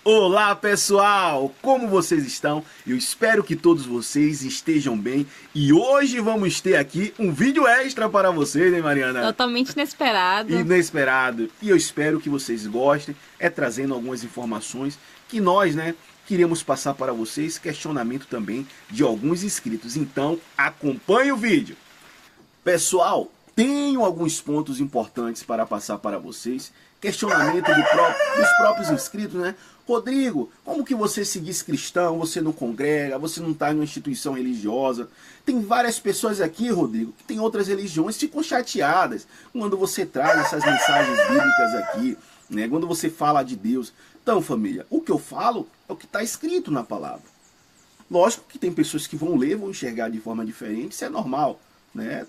Olá pessoal, como vocês estão? Eu espero que todos vocês estejam bem e hoje vamos ter aqui um vídeo extra para vocês, hein, Mariana? Totalmente inesperado. Inesperado. E eu espero que vocês gostem, trazendo algumas informações que nós, queremos passar para vocês, questionamento também de alguns inscritos. Então, acompanhe o vídeo. Pessoal, tenho alguns pontos importantes para passar para vocês. Questionamento dos próprios inscritos, Rodrigo, como que você se diz cristão, você não congrega, você não está em uma instituição religiosa? Tem várias pessoas aqui, Rodrigo, que tem outras religiões, ficam chateadas quando você traz essas mensagens bíblicas aqui, quando você fala de Deus. Então, família, o que eu falo é o que está escrito na palavra. Lógico que tem pessoas que vão ler, vão enxergar de forma diferente, isso é normal.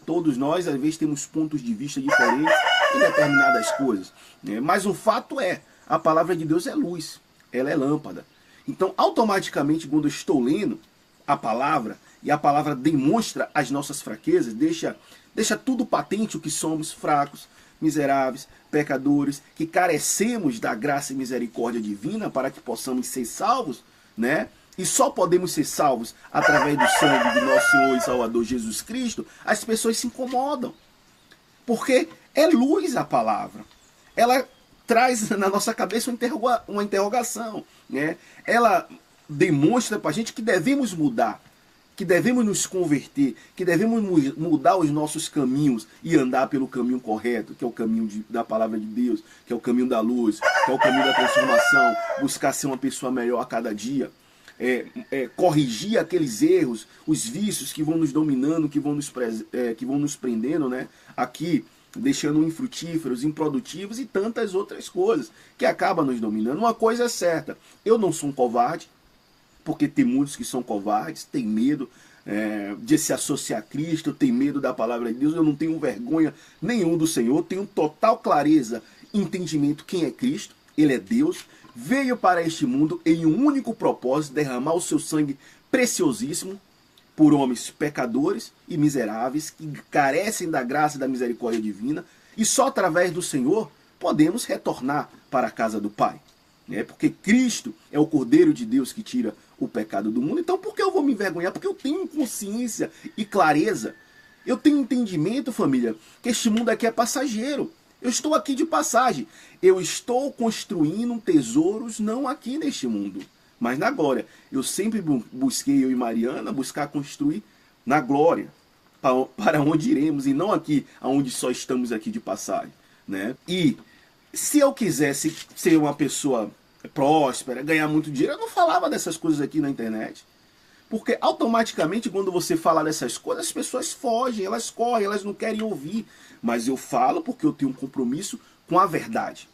Todos nós, às vezes, temos pontos de vista diferentes em determinadas coisas. Mas o fato é, a palavra de Deus é luz, ela é lâmpada. Então, automaticamente, quando eu estou lendo a palavra, e a palavra demonstra as nossas fraquezas, deixa tudo patente o que somos fracos, miseráveis, pecadores, que carecemos da graça e misericórdia divina para que possamos ser salvos, E só podemos ser salvos através do sangue de nosso Senhor e Salvador Jesus Cristo. As pessoas se incomodam. Porque é luz a palavra. Ela traz na nossa cabeça uma interrogação. Ela demonstra para a gente que devemos mudar. Que devemos nos converter. Que devemos mudar os nossos caminhos e andar pelo caminho correto. Que é o caminho da palavra de Deus. Que é o caminho da luz. Que é o caminho da transformação. Buscar ser uma pessoa melhor a cada dia. Corrigir aqueles erros, os vícios que vão nos dominando, que vão nos prendendo, aqui, deixando infrutíferos, improdutivos e tantas outras coisas que acabam nos dominando. Uma coisa é certa, eu não sou um covarde, porque tem muitos que são covardes, têm medo de se associar a Cristo, tem medo da palavra de Deus. Eu não tenho vergonha nenhum do Senhor, tenho total clareza, entendimento quem é Cristo, Ele é Deus. Veio para este mundo em um único propósito, derramar o seu sangue preciosíssimo por homens pecadores e miseráveis que carecem da graça e da misericórdia divina, e só através do Senhor podemos retornar para a casa do Pai. Porque Cristo é o Cordeiro de Deus que tira o pecado do mundo. Então por que eu vou me envergonhar? Porque eu tenho consciência e clareza. Eu tenho entendimento, família, que este mundo aqui é passageiro. Eu estou aqui de passagem. Eu estou construindo tesouros não aqui neste mundo, mas na glória. Eu sempre busquei, eu e Mariana, buscar construir na glória, para onde iremos, e não aqui, onde só estamos aqui de passagem. E se eu quisesse ser uma pessoa próspera, ganhar muito dinheiro, eu não falava dessas coisas aqui na internet. Porque automaticamente quando você fala dessas coisas, as pessoas fogem, elas correm, elas não querem ouvir. Mas eu falo porque eu tenho um compromisso com a verdade,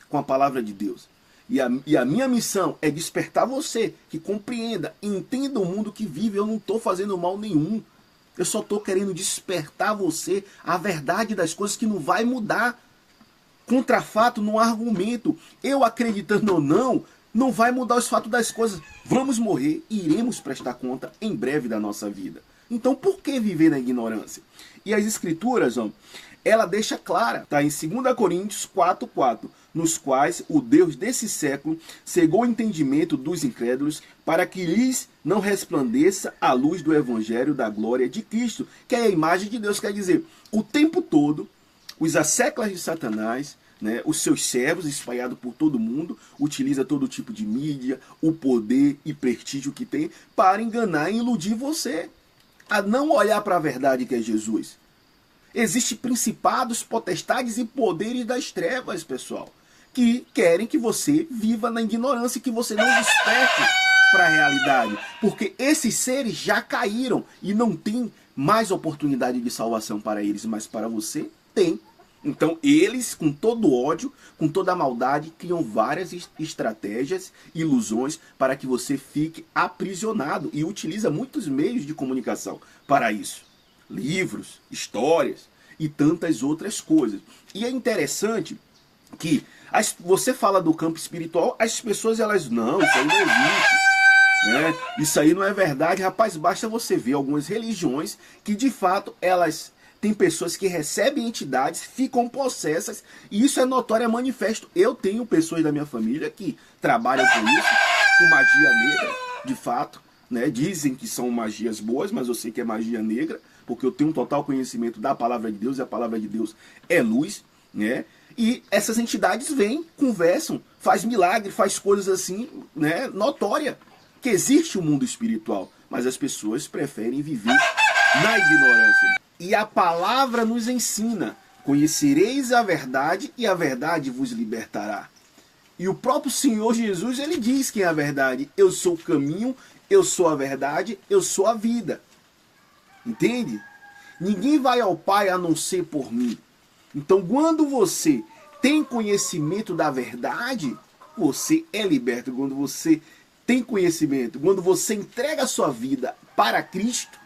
com a palavra de Deus. E a minha missão é despertar você que compreenda, entenda o mundo que vive. Eu não estou fazendo mal nenhum. Eu só estou querendo despertar você a verdade das coisas que não vai mudar. Contra fato, não há argumento. Eu acreditando ou não vai mudar os fatos das coisas. Vamos morrer e iremos prestar conta em breve da nossa vida. Então por que viver na ignorância? E as escrituras, ela deixa clara, tá? Em 2 Coríntios 4:4, nos quais o Deus desse século cegou o entendimento dos incrédulos para que lhes não resplandeça a luz do evangelho da glória de Cristo, que é a imagem de Deus. Quer dizer, o tempo todo, os asseclas de Satanás, os seus servos espalhados por todo mundo, utiliza todo tipo de mídia, o poder e prestígio que tem para enganar e iludir você, a não olhar para a verdade que é Jesus. Existem principados, potestades e poderes das trevas, pessoal, que querem que você viva na ignorância, que você não desperte para a realidade, porque esses seres já caíram e não tem mais oportunidade de salvação para eles, mas para você tem. Então eles, com todo ódio, com toda a maldade, criam várias estratégias, ilusões para que você fique aprisionado, e utiliza muitos meios de comunicação para isso. Livros, histórias e tantas outras coisas. E é interessante que você fala do campo espiritual, as pessoas não, isso aí não existe. Isso aí não é verdade. Rapaz, basta você ver algumas religiões que de fato elas tem pessoas que recebem entidades, ficam possessas, e isso é notório, é manifesto. Eu tenho pessoas da minha família que trabalham com isso, com magia negra, de fato, né? Dizem que são magias boas, mas eu sei que é magia negra, porque eu tenho um total conhecimento da palavra de Deus, e a palavra de Deus é luz, né? E essas entidades vêm, conversam, faz milagre, faz coisas assim, né? Notória que existe um mundo espiritual, mas as pessoas preferem viver na ignorância. E a palavra nos ensina: conhecereis a verdade e a verdade vos libertará. E o próprio Senhor Jesus, ele diz que é a verdade. Eu sou o caminho, eu sou a verdade, eu sou a vida. Entende? Ninguém vai ao Pai a não ser por mim. Então, quando você tem conhecimento da verdade, você é liberto. Quando você tem conhecimento, quando você entrega a sua vida para Cristo,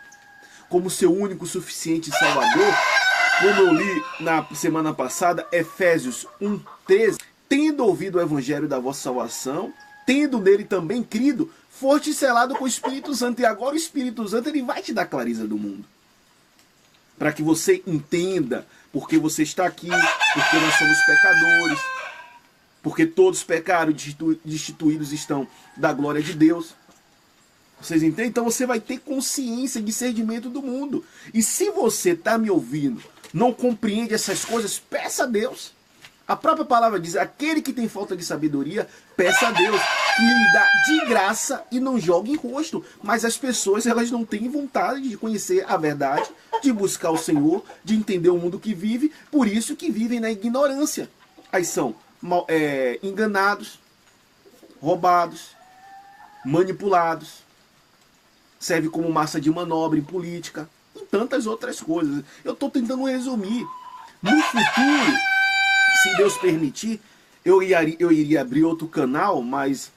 como seu único, suficiente Salvador, como eu li na semana passada, Efésios 1:13, tendo ouvido o evangelho da vossa salvação, tendo nele também crido, foste selado com o Espírito Santo. E agora o Espírito Santo, ele vai te dar clareza do mundo, para que você entenda porque você está aqui, porque nós somos pecadores, porque todos pecaram, destituídos estão da glória de Deus. Vocês entendem? Então você vai ter consciência, discernimento do mundo. E se você está me ouvindo, não compreende essas coisas, peça a Deus. A própria palavra diz: aquele que tem falta de sabedoria, peça a Deus, que lhe dá de graça e não joga em rosto. Mas as pessoas, elas não têm vontade de conhecer a verdade, de buscar o Senhor, de entender o mundo que vive, por isso que vivem na ignorância. Aí são enganados, roubados, manipulados, serve como massa de manobra em política, em tantas outras coisas. Eu estou tentando resumir. No futuro, se Deus permitir, eu iria abrir outro canal, mas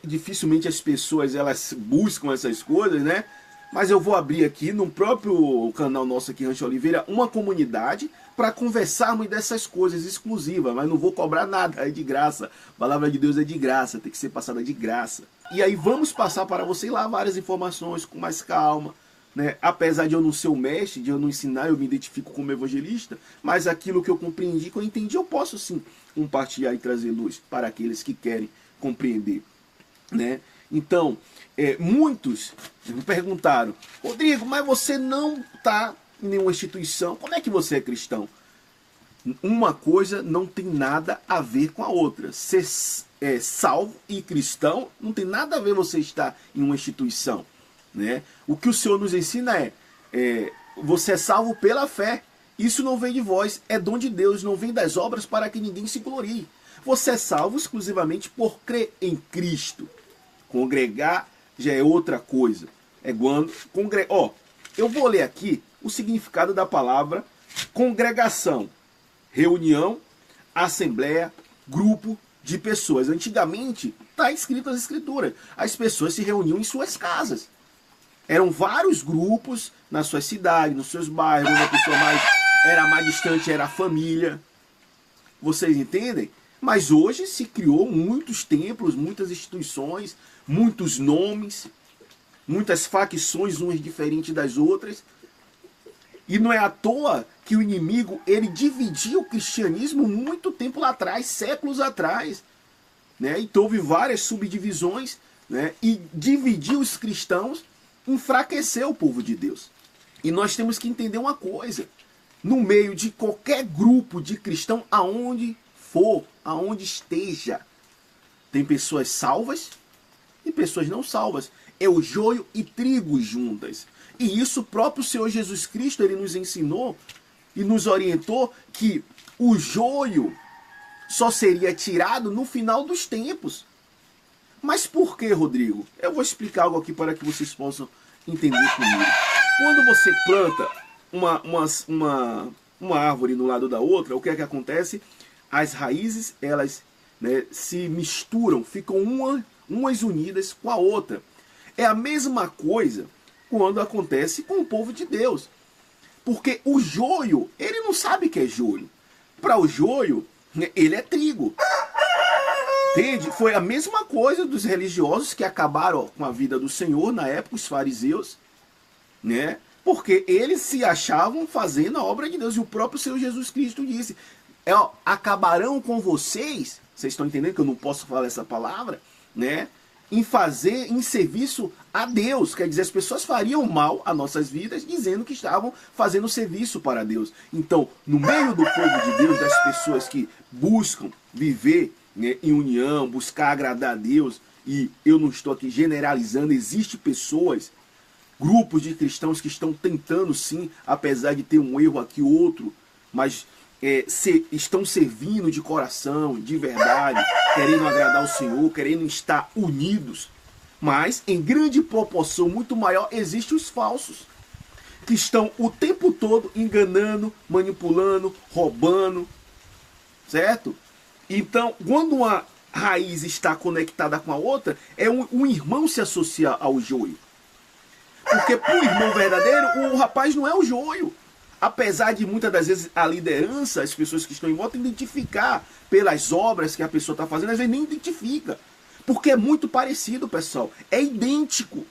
dificilmente as pessoas elas buscam essas coisas, né? Mas eu vou abrir aqui no próprio canal nosso aqui, Rancho Oliveira, uma comunidade para conversarmos dessas coisas exclusivas, mas não vou cobrar nada, é de graça. A palavra de Deus é de graça, tem que ser passada de graça. E aí vamos passar para você lá várias informações com mais calma, né? Apesar de eu não ser o mestre, de eu não ensinar, eu me identifico como evangelista, mas aquilo que eu compreendi, que eu entendi, eu posso sim compartilhar e trazer luz para aqueles que querem compreender, né? Então, muitos me perguntaram: Rodrigo, mas você não está em nenhuma instituição, como é que você é cristão? Uma coisa não tem nada a ver com a outra. Ser salvo e cristão não tem nada a ver você estar em uma instituição, né? O que o Senhor nos ensina você é salvo pela fé. Isso não vem de vós, é dom de Deus, não vem das obras para que ninguém se glorie. Você é salvo exclusivamente por crer em Cristo. Congregar já é outra coisa. É quando eu vou ler aqui o significado da palavra congregação: reunião, assembleia, grupo de pessoas. Antigamente, está escrito nas escrituras, as pessoas se reuniam em suas casas. Eram vários grupos nas suas cidades, nos seus bairros. Uma pessoa era mais distante, era a família. Vocês entendem? Mas hoje se criou muitos templos, muitas instituições, muitos nomes, muitas facções, umas diferentes das outras. E não é à toa que o inimigo, ele dividiu o cristianismo muito tempo lá atrás, séculos atrás, né? Então houve várias subdivisões, né? E dividir os cristãos enfraqueceu o povo de Deus. E nós temos que entender uma coisa: no meio de qualquer grupo de cristão, aonde for, aonde esteja, tem pessoas salvas e pessoas não salvas. É o joio e trigo juntas. E isso o próprio Senhor Jesus Cristo, ele nos ensinou e nos orientou que o joio só seria tirado no final dos tempos. Mas por que, Rodrigo? Eu vou explicar algo aqui para que vocês possam entender comigo. Quando você planta uma árvore no lado da outra, o que é que acontece? As raízes, elas, né, se misturam, ficam umas unidas com a outra. É a mesma coisa quando acontece com o povo de Deus. Porque o joio, ele não sabe que é joio. Para o joio, ele é trigo. Entende? Foi a mesma coisa dos religiosos que acabaram com a vida do Senhor na época, os fariseus, né? Porque eles se achavam fazendo a obra de Deus. E o próprio Senhor Jesus Cristo disse, acabarão com vocês, vocês estão entendendo que eu não posso falar essa palavra, né? Em serviço a Deus. Quer dizer, as pessoas fariam mal a nossas vidas dizendo que estavam fazendo serviço para Deus. Então, no meio do povo de Deus, das pessoas que buscam viver, né, em união, buscar agradar a Deus, e eu não estou aqui generalizando, existem pessoas, grupos de cristãos que estão tentando sim, apesar de ter um erro aqui outro, mas estão servindo de coração, de verdade, querendo agradar o Senhor, querendo estar unidos. Mas, em grande proporção, muito maior, existem os falsos, que estão o tempo todo enganando, manipulando, roubando, certo? Então, quando uma raiz está conectada com a outra, um irmão se associa ao joio. Porque para o irmão verdadeiro, o rapaz não é o joio. Apesar de muitas das vezes a liderança, as pessoas que estão em volta, identificar pelas obras que a pessoa está fazendo, às vezes nem identifica. Porque é muito parecido, pessoal. É idêntico.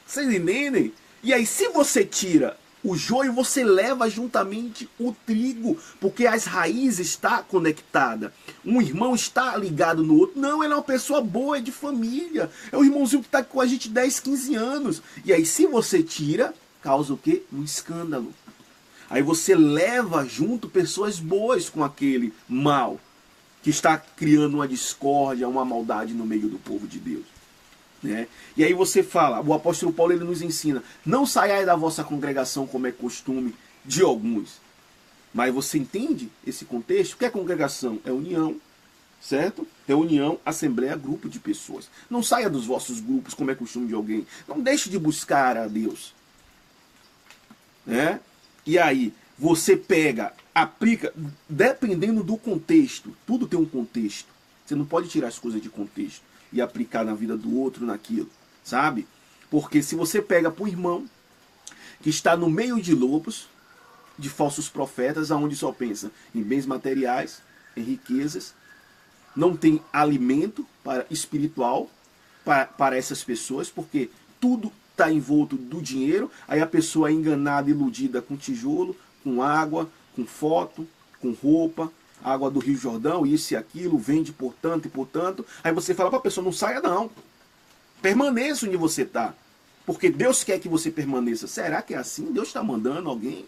Vocês entendem? E aí, se você tira o joio, você leva juntamente o trigo, porque as raízes estão conectadas. Um irmão está ligado no outro. Não, ele é uma pessoa boa, é de família. É o irmãozinho que está com a gente 10, 15 anos. E aí, se você tira, causa o quê? Um escândalo. Aí você leva junto pessoas boas com aquele mal, que está criando uma discórdia, uma maldade no meio do povo de Deus. Né? E aí você fala, o apóstolo Paulo ele nos ensina, não saiai da vossa congregação como é costume de alguns. Mas você entende esse contexto? O que é congregação? É união, certo? Reunião, assembleia, grupo de pessoas. Não saia dos vossos grupos como é costume de alguém. Não deixe de buscar a Deus. Né? E aí, você pega, aplica, dependendo do contexto, tudo tem um contexto. Você não pode tirar as coisas de contexto e aplicar na vida do outro, naquilo, sabe? Porque se você pega para o irmão que está no meio de lobos, de falsos profetas, aonde só pensa em bens materiais, em riquezas, não tem alimento espiritual para essas pessoas, porque tudo está envolto do dinheiro, aí a pessoa é enganada, iludida com tijolo, com água, com foto, com roupa, água do Rio Jordão, isso e aquilo, vende por tanto e por tanto. Aí você fala para a pessoa, não saia não, permaneça onde você está, porque Deus quer que você permaneça. Será que é assim? Deus está mandando alguém?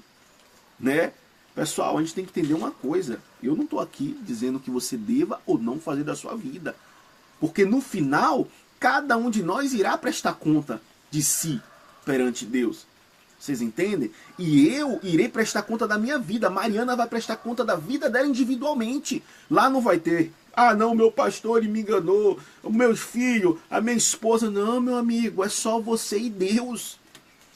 Né? Pessoal, a gente tem que entender uma coisa, eu não estou aqui dizendo que você deva ou não fazer da sua vida, porque no final, cada um de nós irá prestar conta de si perante Deus. Vocês entendem? E eu irei prestar conta da minha vida. A Mariana vai prestar conta da vida dela individualmente. Lá não vai ter, ah não, meu pastor ele me enganou, os meus filhos, a minha esposa. Não, meu amigo, é só você e Deus.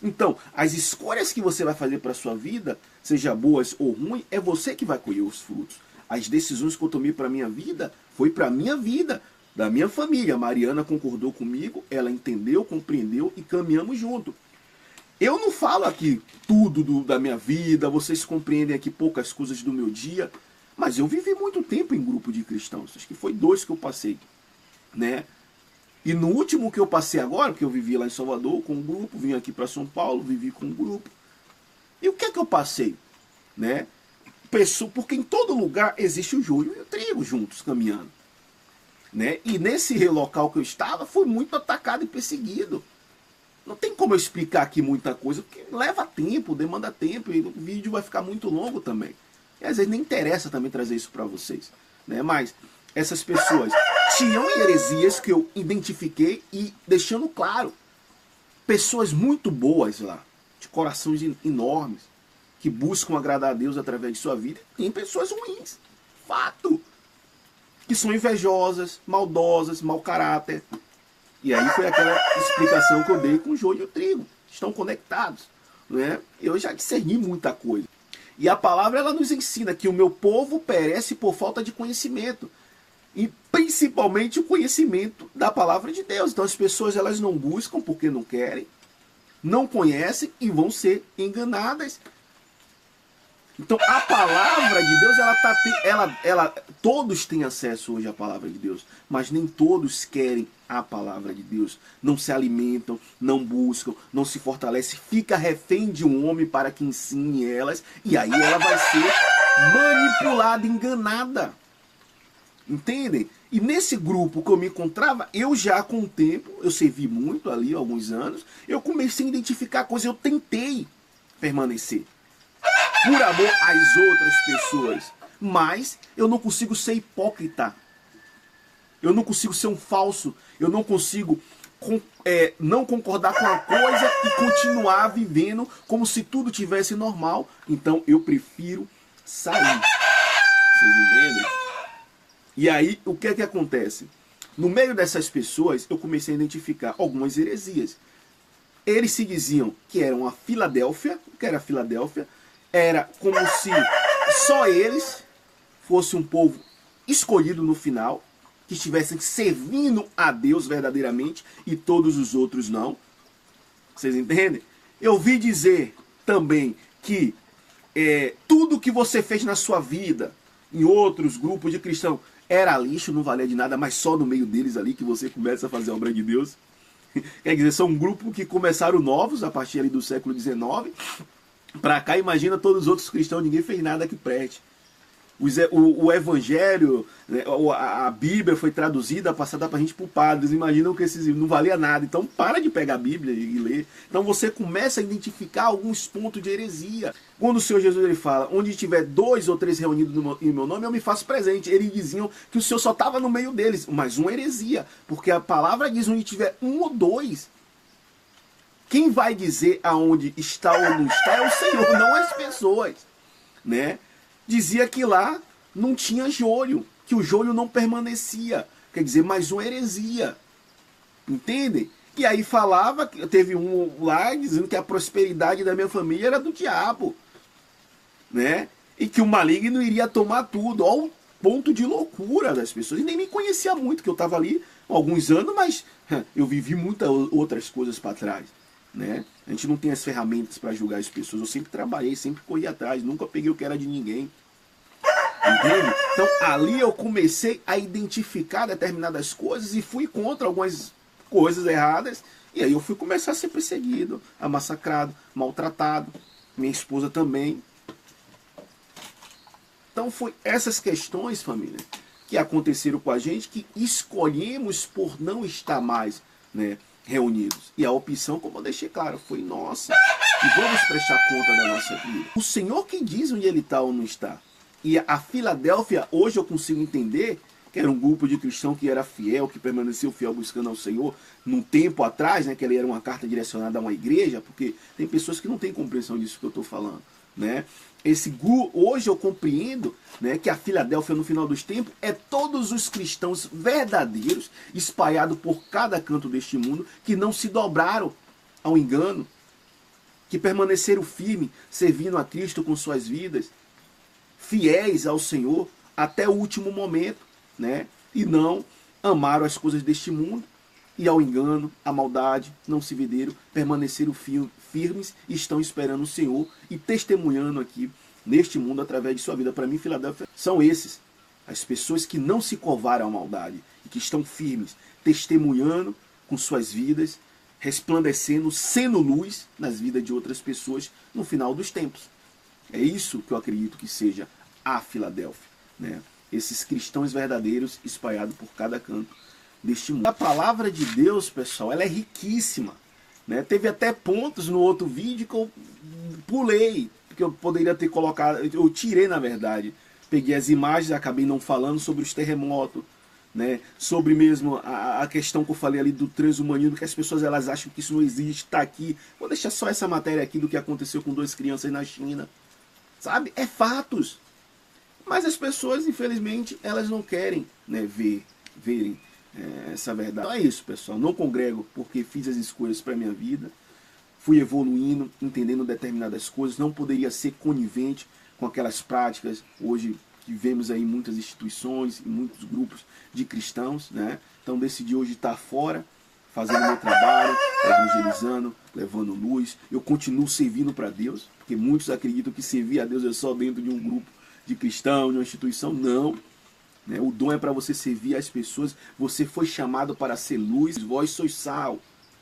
Então, as escolhas que você vai fazer para a sua vida, seja boas ou ruins, é você que vai colher os frutos. As decisões que eu tomei para a minha vida, foi para a minha vida, da minha família. A Mariana concordou comigo, ela entendeu, compreendeu e caminhamos junto. Eu não falo aqui tudo da minha vida, vocês compreendem aqui poucas coisas do meu dia, mas eu vivi muito tempo em grupo de cristãos, acho que foi 2 que eu passei, né? E no último que eu passei agora, porque eu vivi lá em Salvador com um grupo, vim aqui para São Paulo, vivi com um grupo. E o que é que eu passei? Né? Porque em todo lugar existe o joio e o trigo juntos caminhando. Né? E nesse local que eu estava, fui muito atacado e perseguido. Não tem como eu explicar aqui muita coisa, porque leva tempo, demanda tempo, e o vídeo vai ficar muito longo também. E às vezes nem interessa também trazer isso para vocês. Né? Mas essas pessoas tinham heresias que eu identifiquei e deixando claro. Pessoas muito boas lá, de corações enormes, que buscam agradar a Deus através de sua vida. Tem pessoas ruins, fato. Que são invejosas, maldosas, mau caráter. E aí foi aquela explicação que eu dei com o joio e o trigo. Estão conectados. Né? Eu já discerni muita coisa. E a palavra ela nos ensina que o meu povo perece por falta de conhecimento. E principalmente o conhecimento da palavra de Deus. Então as pessoas elas não buscam porque não querem, não conhecem e vão ser enganadas. Então a palavra de Deus, todos têm acesso hoje à palavra de Deus, mas nem todos querem a palavra de Deus. Não se alimentam, não buscam, não se fortalecem, fica refém de um homem para que ensine elas, e aí ela vai ser manipulada, enganada. Entendem? E nesse grupo que eu me encontrava, eu já com o tempo, eu servi muito ali, alguns anos, eu comecei a identificar coisas, eu tentei permanecer por amor às outras pessoas, mas eu não consigo ser hipócrita, eu não consigo ser um falso, eu não consigo não concordar com a coisa e continuar vivendo como se tudo tivesse normal. Então eu prefiro sair. Vocês entendem? E aí o que é que acontece? No meio dessas pessoas eu comecei a identificar algumas heresias. Eles se diziam que eram a Filadélfia. O que era a Filadélfia? Era como se só eles fossem um povo escolhido no final, que estivessem servindo a Deus verdadeiramente e todos os outros não. Vocês entendem? Eu vi dizer também que tudo que você fez na sua vida, em outros grupos de cristãos, era lixo, não valia de nada, mas só no meio deles ali que você começa a fazer a obra de Deus. Quer dizer, são um grupo que começaram novos a partir ali do século XIX. Para cá, imagina todos os outros cristãos, ninguém fez nada que preste. O evangelho, né, a Bíblia foi traduzida, passada para a gente por padres. Imaginam que esses não valia nada. Então para de pegar a Bíblia e ler. Então você começa a identificar alguns pontos de heresia. Quando o Senhor Jesus ele fala, onde tiver 2 ou 3 reunidos em meu nome, eu me faço presente. Eles diziam que o Senhor só estava no meio deles. Mas uma heresia. Porque a palavra diz onde tiver 1 ou 2. Quem vai dizer aonde está ou não está é o Senhor, não as pessoas, né? Dizia que lá não tinha joio, que o joio não permanecia. Quer dizer, mais uma heresia. Entendem? E aí falava, que teve um lá dizendo que a prosperidade da minha família era do diabo, né? E que o maligno iria tomar tudo. Olha o ponto de loucura das pessoas. E nem me conhecia muito, que eu estava ali há alguns anos, mas eu vivi muitas outras coisas para trás. Né? A gente não tem as ferramentas para julgar as pessoas. Eu sempre trabalhei, sempre corri atrás, nunca peguei o que era de ninguém. Entende? Então ali eu comecei a identificar determinadas coisas e fui contra algumas coisas erradas. E aí eu fui começar a ser perseguido, a massacrado, maltratado. Minha esposa também. Então foi essas questões, família, que aconteceram com a gente, que escolhemos por não estar mais, né, reunidos. E a opção, como eu deixei claro, foi nossa. E vamos prestar conta da nossa vida. O Senhor que diz onde ele está ou não está. E a Filadélfia, hoje eu consigo entender que era um grupo de cristãos que era fiel, que permaneceu fiel buscando ao Senhor. Num tempo atrás, né, que ele era uma carta direcionada a uma igreja, porque tem pessoas que não têm compreensão disso que eu estou falando. Né? Hoje eu compreendo, né, que a Filadélfia no final dos tempos é todos os cristãos verdadeiros espalhados por cada canto deste mundo que não se dobraram ao engano, que permaneceram firmes, servindo a Cristo com suas vidas, fiéis ao Senhor até o último momento, né, e não amaram as coisas deste mundo e ao engano, à maldade, não se venderam, permaneceram firmes e estão esperando o Senhor e testemunhando aqui neste mundo através de sua vida. Para mim, Filadélfia, são esses, as pessoas que não se curvaram à maldade e que estão firmes, testemunhando com suas vidas, resplandecendo, sendo luz nas vidas de outras pessoas no final dos tempos. É isso que eu acredito que seja a Filadélfia, né? Esses cristãos verdadeiros espalhados por cada canto deste mundo. A palavra de Deus, pessoal, ela é riquíssima, né? Teve até pontos no outro vídeo que eu pulei, porque eu poderia ter colocado, eu tirei na verdade, peguei as imagens, acabei não falando sobre os terremotos, né? Sobre mesmo a questão que eu falei ali do transhumanismo, que as pessoas elas acham que isso não existe, está aqui. Vou deixar só essa matéria aqui do que aconteceu com 2 crianças na China, sabe? É fatos. Mas as pessoas, infelizmente, elas não querem, né, verem essa verdade. Então é isso, pessoal. Não congrego porque fiz as escolhas para minha vida. Fui evoluindo, entendendo determinadas coisas. Não poderia ser conivente com aquelas práticas hoje que vemos aí em muitas instituições, em muitos grupos de cristãos, né? Então decidi hoje estar fora, fazendo meu trabalho, evangelizando, levando luz. Eu continuo servindo para Deus, porque muitos acreditam que servir a Deus é só dentro de um grupo de cristãos, de uma instituição. Não. O dom é para você servir as pessoas. Você foi chamado para ser luz, vós sois sal.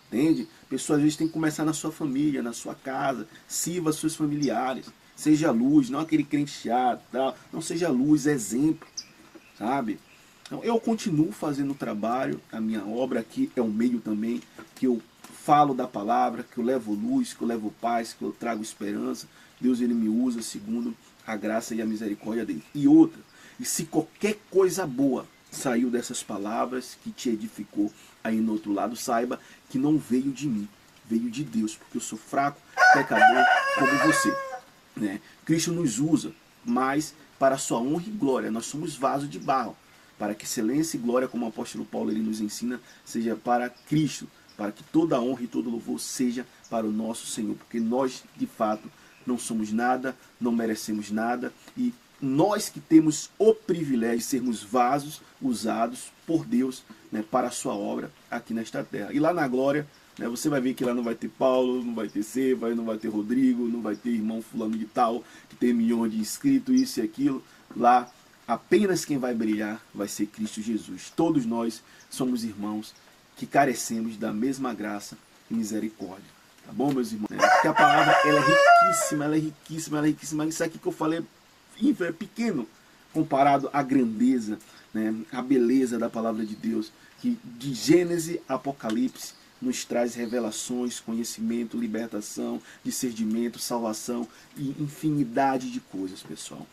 Entende? Pessoas às vezes tem que começar na sua família, na sua casa. Sirva seus familiares. Seja luz, não aquele crente chato, tal. Não, seja luz, exemplo. Sabe? Então, eu continuo fazendo o trabalho. A minha obra aqui é um meio também que eu falo da palavra, que eu levo luz, que eu levo paz, que eu trago esperança. Deus, ele me usa segundo a graça e a misericórdia dele. E outra, e se qualquer coisa boa saiu dessas palavras que te edificou aí no outro lado, saiba que não veio de mim, veio de Deus, porque eu sou fraco, pecador como você. Cristo nos usa, mas para a sua honra e glória. Nós somos vaso de barro, para que excelência e glória, como o apóstolo Paulo ele nos ensina, seja para Cristo, para que toda a honra e todo louvor seja para o nosso Senhor, porque nós, de fato, não somos nada, não merecemos nada, e nós que temos o privilégio de sermos vasos usados por Deus, para a sua obra aqui nesta terra. E lá na glória, você vai ver que lá não vai ter Paulo, não vai ter Seva, não vai ter Rodrigo, não vai ter irmão fulano de tal, que tem milhões de inscritos, isso e aquilo. Lá apenas quem vai brilhar vai ser Cristo Jesus. Todos nós somos irmãos que carecemos da mesma graça e misericórdia. Tá bom, meus irmãos? Porque a palavra ela é riquíssima, ela é riquíssima, ela é riquíssima. Isso aqui que eu falei é pequeno comparado à grandeza, à beleza da palavra de Deus, que de Gênesis a Apocalipse nos traz revelações, conhecimento, libertação, discernimento, salvação e infinidade de coisas, pessoal.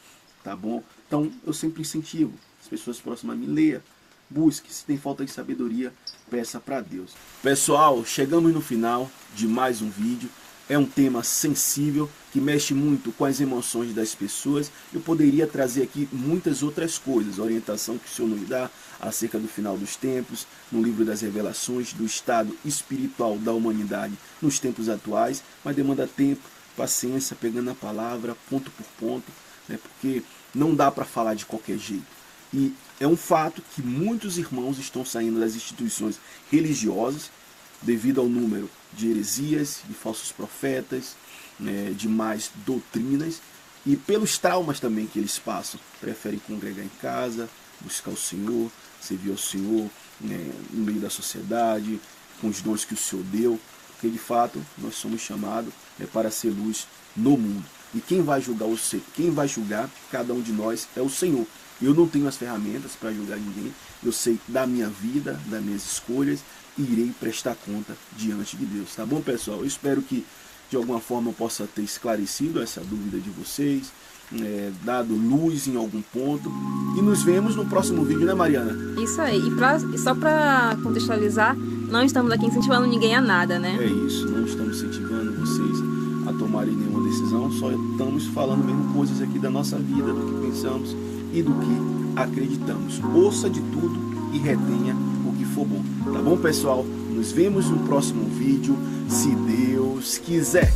Tá bom? Então, eu sempre incentivo as pessoas próximas a mim, leia, busque, se tem falta de sabedoria, peça para Deus. Pessoal, chegamos no final de mais um vídeo. É um tema sensível, que mexe muito com as emoções das pessoas. Eu poderia trazer aqui muitas outras coisas, orientação que o Senhor nos dá acerca do final dos tempos, no livro das revelações, do estado espiritual da humanidade nos tempos atuais, mas demanda tempo, paciência, pegando a palavra ponto por ponto, porque não dá para falar de qualquer jeito. E é um fato que muitos irmãos estão saindo das instituições religiosas devido ao número de heresias, de falsos profetas, de más doutrinas, e pelos traumas também que eles passam. Preferem congregar em casa, buscar o Senhor, servir ao Senhor, no meio da sociedade, com os dons que o Senhor deu, porque de fato nós somos chamados para ser luz no mundo. E quem vai julgar cada um de nós é o Senhor. Eu não tenho as ferramentas para julgar ninguém, eu sei da minha vida, das minhas escolhas, e irei prestar conta diante de Deus. Tá bom, pessoal? Eu espero que de alguma forma eu possa ter esclarecido essa dúvida de vocês, dado luz em algum ponto. E nos vemos no próximo vídeo, né, Mariana? Isso aí. E só para contextualizar, não estamos aqui incentivando ninguém a nada, né? É isso. Não estamos incentivando vocês a tomarem nenhuma decisão, só estamos falando mesmo coisas aqui da nossa vida, do que pensamos e do que acreditamos. Ouça de tudo e retenha o que for bom. Tá bom, pessoal? Nos vemos no próximo vídeo, se Deus quiser.